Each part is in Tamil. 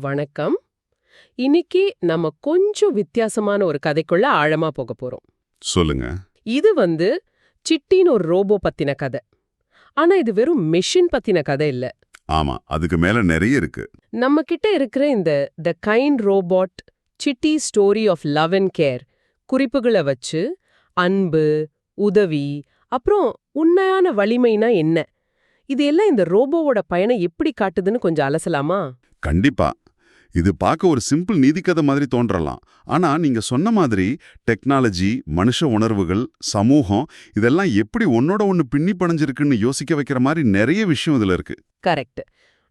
வணக்கம். இன்னைக்கு நம்ம கொஞ்சம் வித்தியாசமான ஒரு கதைக்குள்ள ஆழமா போக போறோம். சொல்லுங்க. இது சிட்டின்னு ஒரு ரோபோ பத்தின கதை. ஆனா இது வெறும் மெஷின் பத்தின கதை இல்ல. ஆமா, அதுக்கு மேல நிறைய இருக்கு. நம்ம கிட்ட இருக்கிற இந்த the kind robot Chitti story of love and care குறிப்புகளை வச்சு அன்பு, உதவி, அப்புறம் உண்மையான வலிமைனா என்ன, இது எல்லாம் இந்த ரோபோவோட பயனை எப்படி காட்டுதுன்னு கொஞ்சம் அலசலாமா? கண்டிப்பா. இது பார்க்க ஒரு சிம்பிள் நீதிக்கதை மாதிரி தோன்றலாம். ஆனா நீங்க சொன்ன மாதிரி டெக்னாலஜி, மனுஷ உணர்வுகள், சமூகம் இதெல்லாம் எப்படி ஒன்னோட ஒன்னு பின்னி பணிஞ்சிருக்குன்னு யோசிக்க வைக்கிற மாதிரி நிறைய விஷயம் இதுல இருக்கு. கரெக்ட்.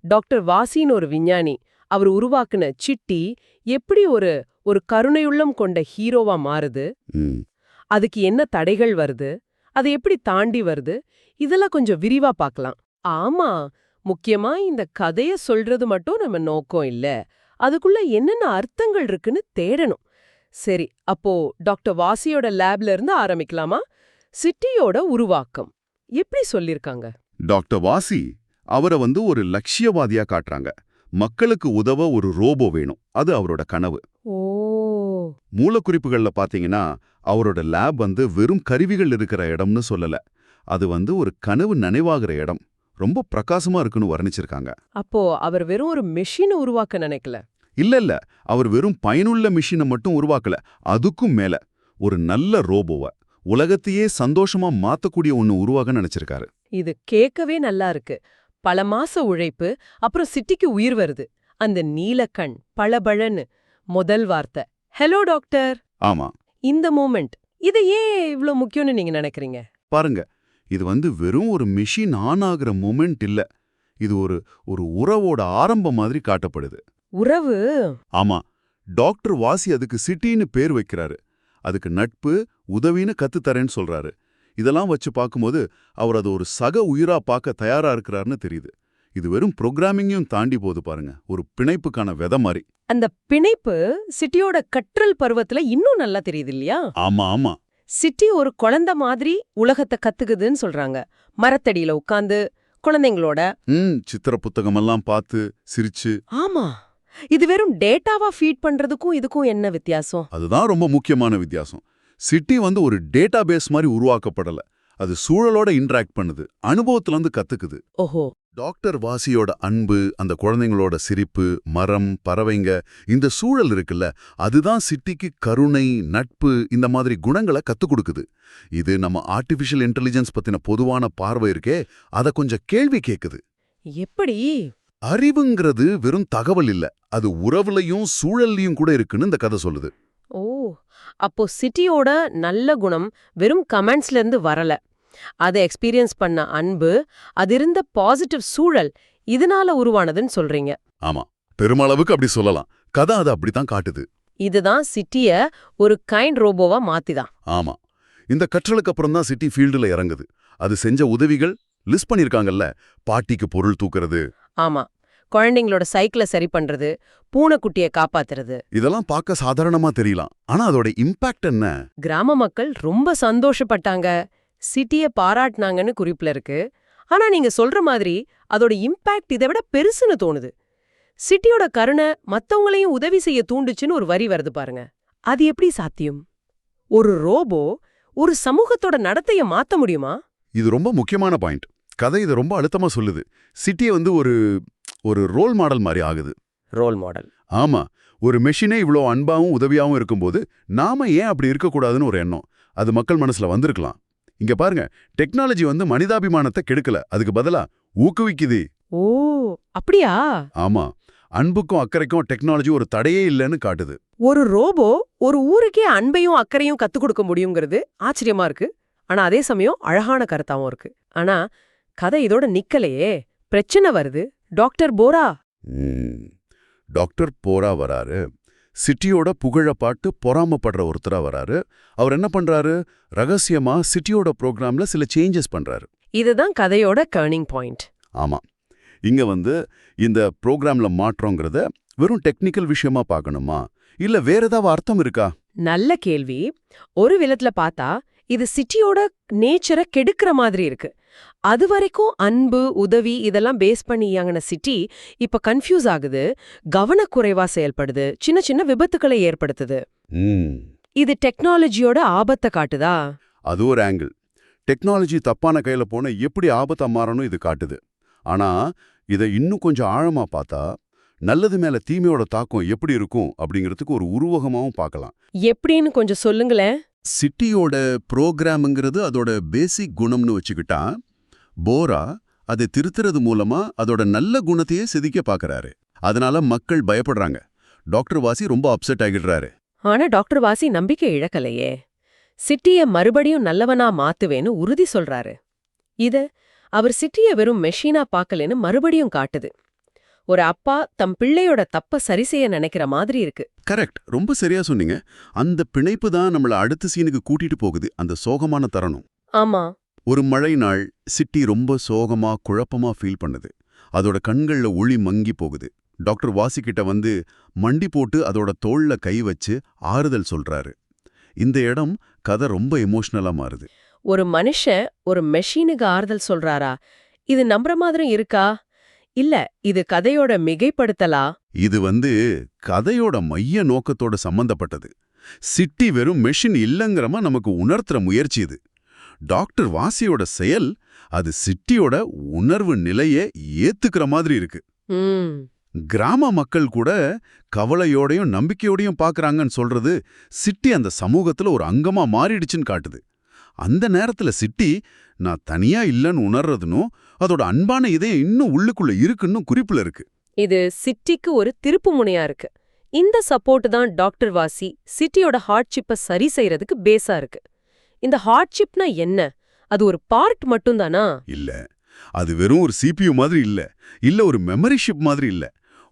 டாக்டர் வாசின்னு ஒரு விஞ்ஞானி அவர் உருவாக்குன சிட்டி எப்படி ஒரு கருணையுள்ளம் கொண்ட ஹீரோவா மாறுது, ம், அதுக்கு என்ன தடைகள் வருது, அதை எப்படி தாண்டி வருது, இதெல்லாம் கொஞ்சம் விரிவா பார்க்கலாம். ஆமா, முக்கியமா இந்த கதைய சொல்றது மட்டும் நம்ம நோக்கம் இல்ல, அதுக்குள்ள என்னென்ன அர்த்தங்கள் இருக்குன்னு தேடணும். சரி, அப்போ டாக்டர் வாசியோட லேப்ல இருந்து ஆரம்பிக்கலாமா? சிட்டியோட உருவாக்கம் எப்படி சொல்லிருக்காங்க? டாக்டர் வாசி அவரை ஒரு லட்சியவாதியா காட்டுறாங்க. மக்களுக்கு உதவ ஒரு ரோபோ வேணும், அது அவரோட கனவு. ஓ, மூலக்குறிப்புகள்ல பாத்தீங்கன்னா அவரோட லேப் வெறும் கருவிகள் இருக்கிற இடம்னு சொல்லல. அது ஒரு கனவு நனைவாகிற இடம், ரொம்ப பிரகாசமா இருக்குன்னு வர்ணிச்சிருக்காங்க. அப்போ அவர் வெறும் ஒரு மெஷினை உருவாக்க நினைக்கல. இல்ல, அவர் வெறும் பயனுள்ள மிஷினை மட்டும் உருவாக்கல. அதுக்கும் மேல ஒரு நல்ல ரோபோவை, உலகத்தையே சந்தோஷமா மாத்தக்கூடிய ஒன்னு உருவாக நினைச்சிருக்காரு. இது கேட்கவே நல்லா இருக்கு. பல மாச உழைப்பு, அப்புறம் சிட்டிக்கு உயிர் வருது. அந்த நீலக்கண், பளபளன்னு முதல் வார்த்தை ஹலோ டாக்டர். ஆமா, இந்த மூமெண்ட் இது ஏன் இவ்ளோ முக்கியம்னு நீங்க நினைக்கிறீங்க? பாருங்க, இது வெறும் ஒரு மிஷின் ஆன் ஆகுற மொமெண்ட் இல்ல. இது ஒரு உறவோட ஆரம்பம் மாதிரி காட்டப்படுது. உறவு? ஆமா, டாக்டர் வாசி அதுக்கு சிட்டின்னு பேர் வைக்கிறாரு. அதுக்கு நட்பு, உதவின்னு கத்துத்தரேன்னு சொல்றாரு. இதெல்லாம் வச்சு பார்க்கும்போது அவர் அது ஒரு சக உயிரா பார்க்க தயாரா இருக்கிறாருன்னு தெரியுது. இது வெறும் ப்ரோக்ராமிங்கையும் தாண்டி போகுது பாருங்க, ஒரு பிணைப்புக்கான விதை மாதிரி. அந்த பிணைப்பு சிட்டியோட கற்றல் பருவத்துல இன்னும் நல்லா தெரியுது இல்லையா? ஆமா ஆமா, சிட்டி ஒரு குழந்தை மாதிரி உலகத்தை கத்துக்குதுன்னு சொல்றாங்க. மரத்தடியில உட்கார்ந்து குழந்தைங்களோட சித்திர புத்தகமெல்லாம் பார்த்து சிரிச்சு. ஆமா, இது வெறும் டேட்டாவா ஃபீட் பண்றதுக்கும் இதுக்கும் என்ன வித்தியாசம்? அதுதான் ரொம்ப முக்கியமான வித்தியாசம். சிட்டி ஒரு டேட்டா பேஸ் மாதிரி உருவாக்கப்படல. அது சூழலோட இன்டராக்ட் பண்ணுது, அனுபவத்துல கத்துக்குது. ஓஹோ. டாக்டர் வாசியோட அன்பு, அந்த குழந்தைங்களோட சிரிப்பு, மரம், பறவைங்க, இந்த சூழல் இருக்குல்ல, அதுதான் சிட்டிக்கு கருணை, நட்பு இந்த மாதிரி குணங்களை கத்துக் கொடுக்குது. இது நம்ம ஆர்டிஃபிஷியல் இன்டெலிஜென்ஸ் பத்தின பொதுவான பார்வை இருக்கே, அதை கொஞ்சம் கேள்வி கேக்குது. எப்படி? அறிவுங்கிறது வெறும் தகவல் இல்ல, அது உறவுலையும் சூழல்லையும் கூட இருக்குன்னு இந்த கதை சொல்லுது. ஓ, அப்போ சிட்டியோட நல்ல குணம் வெறும் கமெண்ட்ஸ்ல இருந்து வரல, அதை எக்ஸ்பீரியன்ஸ் பண்ண அன்பு, அது இருந்த பாசிட்டிவ் சூழல், இதனால உருவானதுன்னு சொல்றீங்க? ஆமா, பெருமளவுக்கு அப்படி சொல்லலாம். கதை அதை அப்படித்தான் காட்டுது. இதுதான் சிட்டிய ஒரு கைண்ட் ரோபோவா மாத்திதான். ஆமா, இந்த கற்றலுக்கு அப்புறம் தான் சிட்டி ஃபீல்டுல இறங்குது. அது செஞ்ச உதவிகள் லிஸ்ட் பண்ணிருக்காங்கல்ல, பாட்டிக்கு பொருள் தூக்குறது, ஆமா, குழந்தைங்களோட சைக்கிளை சரி பண்றது, பூனைக்குட்டியை காப்பாத்துறது, இதெல்லாம் பார்க்க சாதாரணமா தெரியலாம். ஆனா அதோட இம்பாக்ட் என்ன? கிராம மக்கள் ரொம்ப சந்தோஷப்பட்டாங்க, சிட்டிய பாராட்டினாங்கன்னு குறிப்புல இருக்கு. ஆனா நீங்க சொல்ற மாதிரி அதோட இம்பாக்ட் இதை விட பெருசுன்னு தோணுது. சிட்டியோட கருணை மத்தவங்களையும் உதவி செய்ய தூண்டுச்சுன்னு ஒரு வரி வருது பாருங்க. அது எப்படி சாத்தியம்? ஒரு ரோபோ ஒரு சமூகத்தோட நடத்தைய மாத்த முடியுமா? இது ரொம்ப முக்கியமான பாயிண்ட். கதை இதை ரொம்ப அழுத்தமா சொல்லுது. சிட்டியை ஒரு ரோல் மாடல் மாதிரி ஆகுது. Role model? ஆமா, ஒரு மெஷினே இவ்வளோ அன்பாவும் உதவியாவும் இருக்கும்போது நாம ஏன் அப்படி இருக்கக்கூடாதுன்னு ஒரு எண்ணம் அது மக்கள் மனசுல வந்திருக்கலாம். இங்க பாருங்க, டெக்னாலஜி மனிதாபிமானத்தை கெடுக்கல, அதுக்கு பதிலா ஊக்குவிக்குது. ஓ, அப்படியா? ஆமா, அன்புக்கும் அக்கறைக்கும் டெக்னாலஜி ஒரு தடையே இல்லைன்னு காட்டுது. ஒரு ரோபோ ஒரு ஊருக்கே அன்பையும் அக்கறையும் கத்துக் கொடுக்க முடியுங்கிறது ஆச்சரியமா இருக்கு. ஆனா அதே சமயம் அழகான கருத்தாவும் இருக்கு. ஆனா கதை இதோட நிக்கலையே, பிரச்சனை வருது. டாக்டர் போரா டாக்டர் போரா வராரு. சிட்டியோட புகழ பாட்டு பொறாமப்படுற ஒருத்தரா வராரு. அவர் என்ன பண்றாரு? ரகசியமா சிட்டியோட ப்ரோக்ராம்ல சில சேஞ்சஸ் பண்றாரு. இதுதான் கதையோட டர்னிங் பாயிண்ட். ஆமா, இங்க இந்த ப்ரோக்ராம்ல மாற்றங்கிறத வெறும் டெக்னிக்கல் விஷயமா பார்க்கணுமா, இல்ல வேற ஏதாவது அர்த்தம் இருக்கா? நல்ல கேள்வி. ஒரு விதத்துல பார்த்தா இது சிட்டியோட நேச்சரை கெடுக்கிற மாதிரி இருக்கு. அது வரைக்கும் அன்பு உதவி இதெல்லாம் பேஸ் பண்ணி இயங்கின சிட்டி இப்ப கன்ஃபியூஸ் ஆகுது, கவனக்குறைவா செயல்படுது, சின்ன சின்ன விபத்துக்களை ஏற்படுத்துது. இது டெக்னாலஜியோட ஆபத்தை காட்டுதா? அது ஒரு ஆங்கிள். டெக்னாலஜி தப்பான கையில போன எப்படி ஆபத்தா மாறணும் இது காட்டுது. ஆனா இதை இன்னும் கொஞ்சம் ஆழமா பார்த்தா நல்லது மேல தீமையோட தாக்கம் எப்படி இருக்கும் அப்படிங்கிறதுக்கு ஒரு உருவகமாவும் பார்க்கலாம். எப்படின்னு கொஞ்சம் சொல்லுங்களேன். சிட்டியோட புரோகிராம்ங்கிறது அதோட பேசிக் குணம்னு வச்சுக்கிட்டா, போரா அதை திருத்துறது மூலமா அதோட நல்ல குணத்தையே சிதைக்க பார்க்கறாரு. அதனால மக்கள் பயப்படுறாங்க. டாக்டர் வாசி ரொம்ப அப்செட் ஆகிடுறாரு. ஆனா டாக்டர் வாசி நம்பிக்கை இழக்கலையே. சிட்டிய மறுபடியும் நல்லவனா மாத்துவேன்னு உறுதி சொல்றாரு. இத அவர் சிட்டிய வெறும் மெஷினா பார்க்கலன்னு மறுபடியும் காட்டுது. ஒரு அப்பா தம் பிள்ளையோட தப்ப சரி செய்ய நினைக்கிற மாதிரி இருக்கு. கரெக்ட், ரொம்ப சரியா சொன்னீங்க. அந்த பிணைப்பு தான் நம்மள அடுத்த சீனுக்கு கூட்டிட்டு போகுது, அந்த சோகமான தருணம். ஆமா. ஒரு மழை நாள் சிட்டி ரொம்ப சோகமா குழப்பமா ஃபீல் பண்ணுது. அதோட கண்கள்ல ஒளி மங்கி போகுது. டாக்டர் வாசிக்கிட்ட வந்து மண்டி போட்டு அதோட தோள்ல கை வச்சு ஆறுதல் சொல்றாரு. இந்த இடம் கதை ரொம்ப எமோஷனலா மாறுது. ஒரு மனுஷன் ஒரு மெஷினுக்கு ஆறுதல் சொல்றாரா? இது நம்புற மாதிரி இருக்கா? இல்ல இது கதையோட மிகைப்படுத்தலா? இது கதையோட மைய நோக்கத்தோட சம்பந்தப்பட்டது. சிட்டி வெறும் மெஷின் இல்லங்கறமா நமக்கு உணர்த்துற முயற்சி இது. டாக்டர் வாசியோட செயல் அது சிட்டியோட உணர்வு நிலையை ஏத்துக்கிற மாதிரி இருக்கு. கிராம மக்கள் கூட கவலையோடையும் நம்பிக்கையோடையும் பார்க்கறாங்கன்னு சொல்றது சிட்டி அந்த சமூகத்துல ஒரு அங்கமா மாறிடுச்சுன்னு காட்டுது. அந்த நேரத்துல சிட்டி நான் தனியா இல்லைன்னு உணர்றதுனும் அதோட அன்பான இதயம் இன்னும் உள்ளுக்குள்ள இருக்குன்னு குறிப்புல இருக்கு. இது சிட்டிக்கு ஒரு திருப்பு முனையா இருக்கு. இந்த சப்போர்ட் தான் டாக்டர் வாசி சிட்டியோட ஹார்ட்ஷிப்பை சரி செய்யறதுக்கு பேஸா இருக்கு. இந்த ஹார்ட்ஷிப்னா என்ன? அது ஒரு பார்ட் மட்டும்தானா? இல்ல, அது வெறும் ஒரு CPU மாதிரி இல்ல ஒரு மெமரி ஷிப் மாதிரி இல்ல.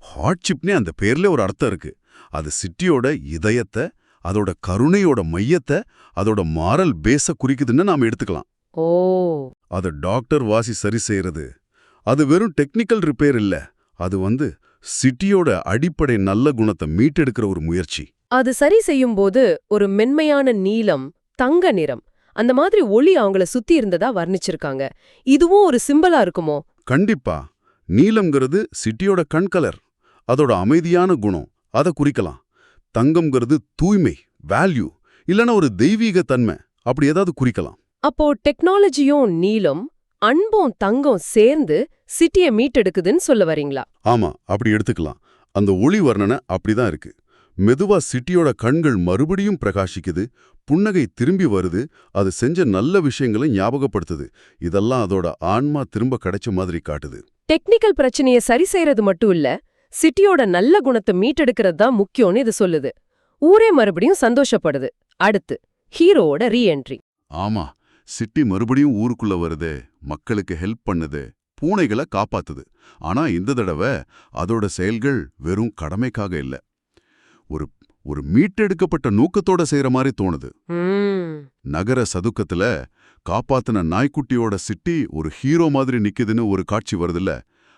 ஹார்ட்ஷிப்னே அந்த பேர்ல ஒரு அர்த்தம் இருக்கு. அது சிட்டியோட இதயத்தை, அதோட கருணையோட மையத்தை, அதோட மாரல் பேஸ குறிக்குதுன்னு நாம எடுத்துக்கலாம். ஓ, அது டாக்டர் வாசி சரி செய்யறது அது வெறும் டெக்னிக்கல் ரிப்பேர் இல்ல. அது சிட்டியோட அடிப்படை நல்ல குணத்தை மீட்டெடுக்கிற ஒரு முயற்சி. அது சரி செய்யும்போது ஒரு மென்மையான நீலம், தங்க நிறம் அந்த மாதிரி ஒளி அவங்கள சுத்தி இருந்ததா வர்ணிச்சிருக்காங்க. இதுவும் ஒரு சிம்பலா இருக்குமோ? கண்டிப்பா. நீலம்ங்கிறது சிட்டியோட கண்கலர், அதோட அமைதியான குணம், அதை குறிக்கலாம். தங்கம்ங்கிறது தூய்மை, வேல்யூ, இல்லனா ஒரு தெய்வீக தன்மை, அப்படி ஏதாவது குறிக்கலாம். அப்போ டெக்னாலஜியும் நீலம், அன்பும் தங்கம் சேர்ந்து சிட்டிய மீட்டெடுக்குதுன்னு சொல்ல வரீங்களா? ஆமா, அப்படி எடுத்துக்கலாம். அந்த ஒளி வர்ணனை அப்படிதான் இருக்கு. மெதுவா சிட்டியோட கண்கள் மறுபடியும் பிரகாசிக்குது, புன்னகை திரும்பி வருது, அது செஞ்ச நல்ல விஷயங்களை ஞாபகப்படுத்துது. இதெல்லாம் அதோட ஆன்மா திரும்ப கிடைச்ச மாதிரி காட்டுது. டெக்னிக்கல் பிரச்சனைய சரி செய்யறது மட்டும் இல்ல, சிட்டியோட நல்ல குணத்தை மீட்டெடுக்கிறது தான் முக்கியம்னு இது சொல்லுது. ஊரே மறுபடியும் சந்தோஷப்படுது. அடுத்து ஹீரோவோட ரீஎன்ட்ரி. ஆமா, சிட்டி மறுபடியும் ஊருக்குள்ள வருது, மக்களுக்கு ஹெல்ப் பண்ணுது, பூனைகளை காப்பாத்துது. ஆனா இந்த தடவை அதோட செயல்கள் வெறும் கடமைக்காக இல்ல, ஒரு மீட்டெடுக்கப்பட்ட நோக்கத்தோட செய்யற மாதிரி தோணுது. நகர சதுக்கத்துல காப்பாத்தின நாய்க்குட்டியோட சிட்டி ஒரு ஹீரோ மாதிரி நிக்குதுன்னு ஒரு காட்சி வருதுல்ல,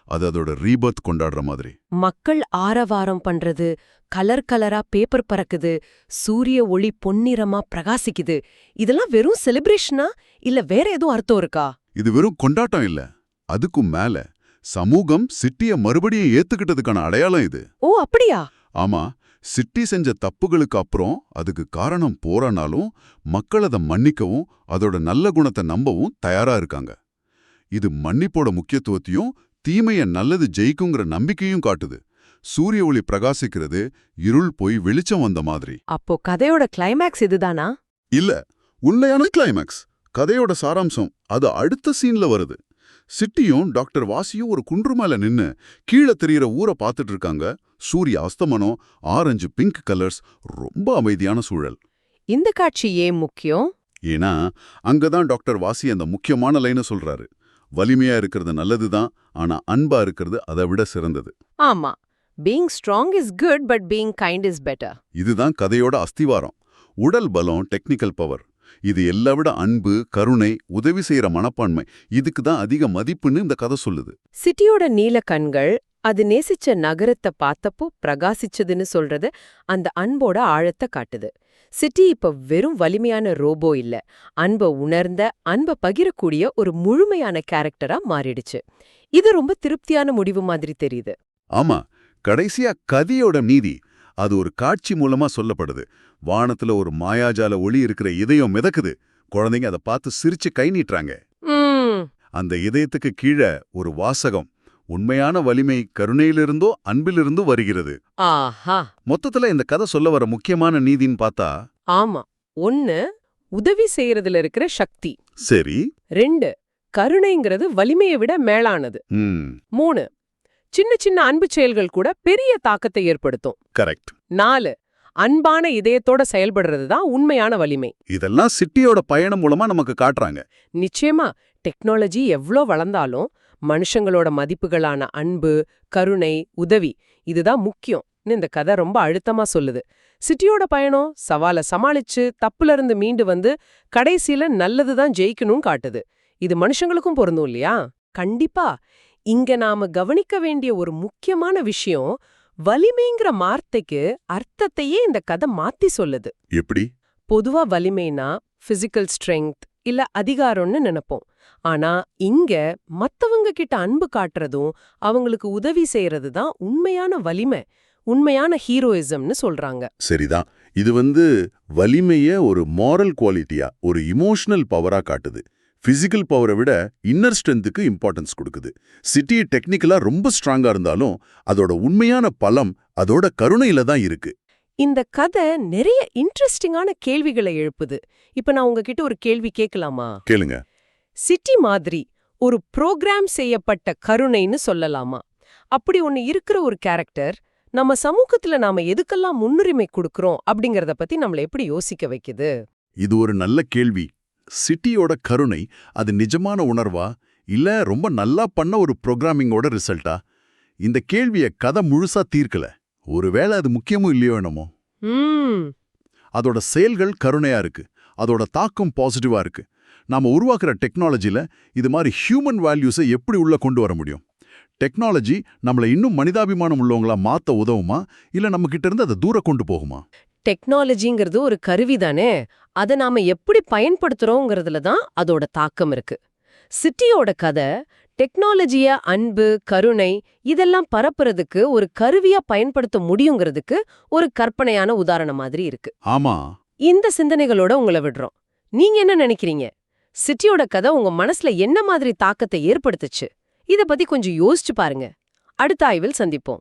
அது அதோட ரீபர்த் கொண்டாடுற மாதிரி. மக்கள் ஆரவாரம் பண்றது, கலர் கலரா பேப்பர் பறக்குது, சூரிய ஒளி பொன்னிறமா பிரகாசிக்குது. இதெல்லாம் வெறும் செலிப்ரேஷனா இல்ல வேற எதுவும் அர்த்தம் இருக்கா? இது வெறும் கொண்டாட்டம் இல்ல, அதுக்கும் மேல சமூகம் சிட்டிய மறுபடியும் ஏத்துக்கிட்டதுக்கான அடையாளம் இது. ஓ, அப்படியா? ஆமா, சிட்டி செஞ்ச தப்புகளுக்கு அப்புறம் அதுக்கு காரணம் போறனாலும் மக்கள் அதை மன்னிக்கவும் அதோட நல்ல குணத்தை நம்பவும் தயாரா இருக்காங்க. இது மன்னிப்போட முக்கியத்துவத்தையும் தீமைய நல்லது ஜெயிக்குங்கிற நம்பிக்கையும் காட்டுது. சூரிய ஒளி பிரகாசிக்கிறது இருள் போய் வெளிச்சம் வந்த மாதிரி. அப்போ கதையோட கிளைமேக்ஸ் இதுதானா? இல்ல, உண்மையான கிளைமேக்ஸ், கதையோட சாராம்சம் அது அடுத்த சீன்ல வருது. சிட்டியும் டாக்டர் வாசியும் ஒரு குன்று மேல நின்னு கீழே தெரியற ஊரை பார்த்துட்டு இருக்காங்க. சூரிய அஸ்தமனம், ஆரஞ்சு பிங்க் கலர்ஸ், ரொம்ப அமைதியான சூழல். இந்த காட்சி ஏன் முக்கியம்? ஏன்னா அங்கதான் டாக்டர் வாசி அந்த முக்கியமான லைனை சொல்றாரு. வலிமையா இருக்கிறது நல்லதுதான், ஆனா அன்பா இருக்கிறது அதை விட சிறந்தது. ஆமா, being strong is good but being kind is better. இதுதான் கதையோட அஸ்திவாரம். உடல் பலம், டெக்னிக்கல் பவர், இது எல்லாம் விட அன்பு, கருணை, உதவி செய்யற மனப்பான்மை, இதுக்கு தான் அதிக மதிப்புன்னு இந்த கதை சொல்லுது. சிட்டியோட நீல கண்கள் அது நேசிச்ச நகரத்தை பார்த்தப்போ பிரகாசிச்சதுன்னு சொல்றது அந்த அன்போட ஆழத்தை காட்டுது. சிட்டி இப்ப வெறும் வலிமையான ரோபோ இல்ல, அன்ப உணர்ந்த, அன்ப பகிரக்கூடிய ஒரு முழுமையான கேரக்டரா மாறிடுச்சு. இது ரொம்ப திருப்தியான முடிவு மாதிரி தெரியுது. ஆமா, கடைசியா கதியோட நீதி அது ஒரு காட்சி மூலமா சொல்லப்படுது. வானத்துல ஒரு மாயாஜால ஒளி இருக்கிற இதயம் மிதக்குது. குழந்தைங்க அதை பார்த்து சிரிச்சு கை நீட்டுறாங்க. ம், அந்த இதயத்துக்கு கீழே ஒரு வாசகம், உண்மையான வலிமை கருணையிலிருந்தோ அன்பிலிருந்தோ வருகிறது. ஆஹா, மொத்தத்துல இந்த கதை சொல்ல வர முக்கியமான நீதின்னு பார்த்தா, ஆமா. 1 உதவி செய்யறதுல இருக்கிற சக்தி. சரி. 2 கருணைங்கிறது வலிமையை விட மேலானது. ம். 3 சின்ன சின்ன அன்பு செயல்கள் கூட பெரிய தாக்கத்தை ஏற்படுத்தும். கரெக்ட். 4 அன்பான இதயத்தோட செயல்படுறது தான் உண்மையான வலிமை. இதெல்லாம் சிட்டியோட பயணம் மூலமா நமக்கு காட்டுறாங்க. நிச்சயமா டெக்னாலஜி எவ்ளோ வளர்ந்தாலும் மனுஷங்களோட மதிப்புகளான அன்பு, கருணை, உதவி இதுதான் முக்கியம்னு இந்த கதை ரொம்ப அழுத்தமா சொல்லுது. சிட்டியோட பயணம் சவாலை சமாளிச்சு தப்புல இருந்து மீண்டு வந்து கடைசியில நல்லதுதான் ஜெயிக்கணும் காட்டுது. இது மனுஷங்களுக்கும் பொருந்தும் இல்லையா? கண்டிப்பா. இங்க நாம கவனிக்க வேண்டிய ஒரு முக்கியமான விஷயம், வலிமைங்கிற வார்த்தைக்கு அர்த்தத்தையே இந்த கதை மாத்தி சொல்லுது. எப்படி? பொதுவா வலிமைனா பிசிக்கல் ஸ்ட்ரெங்த் இல்ல அதிகாரம்னு நினைப்போம். ஆனா இங்க மத்தவங்க கிட்ட அன்பு காட்டுறதும் அவங்களுக்கு உதவி செய்யறது தான் உண்மையான வலிமை, உண்மையான ஹீரோயிசம்னு சொல்றாங்க. சரிதான். இது வலிமைய ஒரு மாரல் குவாலிட்டியா, ஒரு இமோஷனல் பவரா காட்டுது. பிசிக்கல் பவரை விட இன்னர் ஸ்ட்ரென்த்துக்கு இம்பார்ட்டன்ஸ் கொடுக்குது. சிட்டி டெக்னிக்கலா ரொம்ப ஸ்ட்ராங்கா இருந்தாலும் அதோட உண்மையான பலம் அதோட கருணையில தான் இருக்கு. இந்த கதை நிறைய இன்ட்ரெஸ்டிங்கான கேள்விகளை எழுப்புது. இப்ப நான் உங்ககிட்ட ஒரு கேள்வி கேட்கலாமா? கேளுங்க. சிட்டி மாதிரி ஒரு புரோகிராம் செய்யப்பட்ட கருணைன்னு சொல்லலாமா? அப்படி ஒன்னு இருக்கிற ஒரு கேரக்டர் நம்ம சமூகத்துல நாம எதுக்கெல்லாம் முன்னுரிமை கொடுக்கறோம் அப்படிங்கறத பத்தி நம்மள எப்படி யோசிக்க வைக்குது? இது ஒரு நல்ல கேள்வி. சிட்டியோட கருணை அது நிஜமான உணர்வா இல்ல ரொம்ப நல்லா பண்ண ஒரு புரோகிராமிங்கோட ரிசல்ட்டா? இந்த கேள்விய கதை முழுசா தீர்க்கல. ஒருவேளை அது முக்கியமும் இல்லையோ என்னமோ. அதோட செயல்கள் கருணையா இருக்கு, அதோட தாக்கம் பாசிட்டிவா இருக்கு. நாம உருவாக்குற டெக்னாலஜில இது மாதிரி ஹியூமன் வேல்யூஸை எப்படி உள்ள கொண்டு வர முடியும்? டெக்னாலஜி நம்மள இன்னும் மனிதாபிமானம் உள்ளவங்களா மாத்த உதவுமா இல்ல நம்ம கிட்ட இருந்து அதை தூர கொண்டு போகுமா? டெக்னாலஜிங்கிறது ஒரு கருவி தானே, அதை நாம எப்படி பயன்படுத்துறோங்கிறதுல தான் அதோட தாக்கம் இருக்கு. சிட்டியோட கதை டெக்னாலஜிய அன்பு, கருணை இதெல்லாம் பரப்புறதுக்கு ஒரு கருவியா பயன்படுத்த முடியுங்கிறதுக்கு ஒரு கற்பனையான உதாரணம் மாதிரி இருக்கு. ஆமா. இந்த சிந்தனைகளோட உங்களை விடுறோம். நீங்க என்ன நினைக்கிறீங்க? சிட்டியோட கதை உங்க மனசுல என்ன மாதிரி தாக்கத்தை ஏற்படுத்துச்சு? இத பத்தி கொஞ்சம் யோசிச்சு பாருங்க. அடுத்த ஆய்வில் சந்திப்போம்.